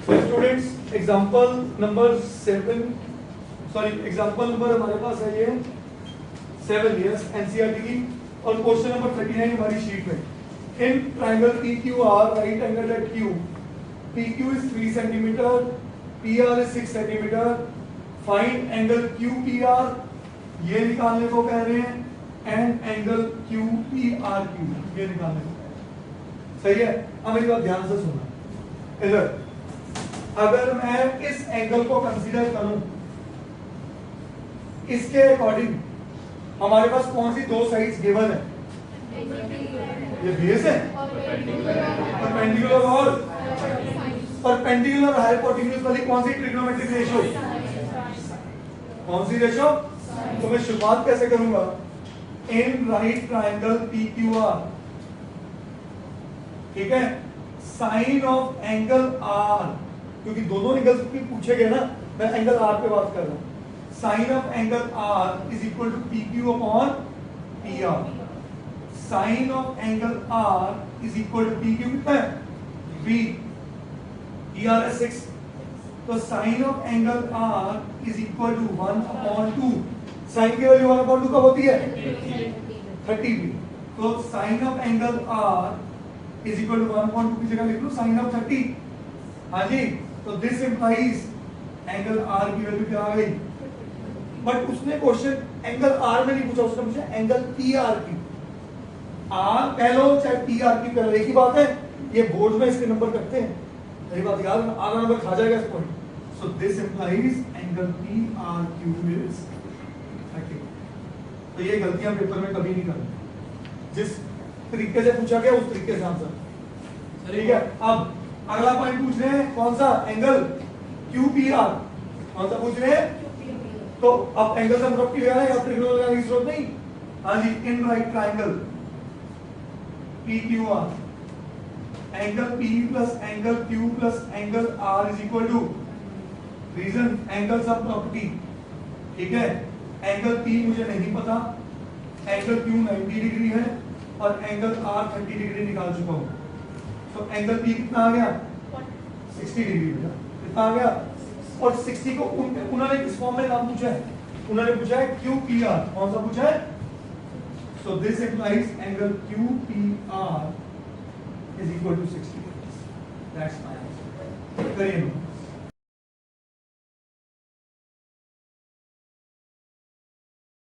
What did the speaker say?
So students, example number 7, sorry, example number हमारे पास है ये 7 years NCERT की, और क्वेश्चन नंबर 39 हमारी शीट में. In triangle PQR, right angle at Q, PQ is 3 centimeter, PR is 6 centimeter. Find angle QPR, ये निकालने को कह रहे हैं, and angle QPRQ, ये निकालने को कह रहे हैं. सही है. अब मेरी बात ध्यान से सुनना. इधर अगर मैं इस एंगल को कंसीडर करूं, इसके अकॉर्डिंग हमारे पास कौन सी दो साइड्स गिवन है? ये बेस है, परपेंडिकुलर और परपेंडिकुलर हाइपोटेन्यूज वाली कौन सी ट्रिग्नोमेट्रिक रेशियो? कौन सी रेशियो? तो मैं शुरुआत कैसे करूंगा? इन राइट ट्राइंगल PQR, ठीक है, साइन ऑफ एंगल R, क्योंकि दोनों एंगल्स भी पूछे गए ना, मैं एंगल R पे बात कर रहा हूं. Sine of angle R is equal to PQ upon PR. Sine of angle R is equal to PQ कितना है? 3, PR है 6. तो sine of angle R is equal to 1 upon 2. Sine की वैल्यू 1 अपॉन 2 कब होती है? 30 भी. तो sine of angle R is equal to 1 upon 2 की जगह लिख लो साइन ऑफ 30. हाँ जी. तो दिस इंप्लाइज एंगल R की वैल्यू क्या आ गई? बट उसने क्वेश्चन एंगल R में नहीं पूछा, उसने पूछा एंगल PR की. R कह लो चाहे PR की कह लो, एक ही बात है. ये बोर्ड में इसके नंबर कटते हैं, मेरी बात याद, आधा नंबर खा जाएगा इस point. So this implies angle PRQ is 30. तो ये गलतियां पेपर में कभी नहीं करनी. जिस तरीके से पूछा गया उस तरीके से आंसर. ठीक है. अब अगला पॉइंट पूछ रहे हैं कौन सा? Angle QPR. कौन सा पूछ रहे हैं? तो अब एंगल से मतलब क्लियर है, या ट्रिग्नोमेट्री लगाने की जरूरत नहीं. हाँ जी. In right triangle PQR, angle P plus angle Q plus angle R is equal to, reason angle sum property. ठीक है. एंगल P मुझे नहीं पता, एंगल Q 90 डिग्री है और एंगल R 30 डिग्री निकाल चुका हूं. तो एंगल P कितना आ गया? 60 डिग्री. कितना आ गया? और 60 को उन्होंने किस फॉर्म में नाम पूछा है? उन्होंने पूछा है QPR. कौन सा पूछा है? So this implies angle QPR is equal to 60. That's my answer. करिए.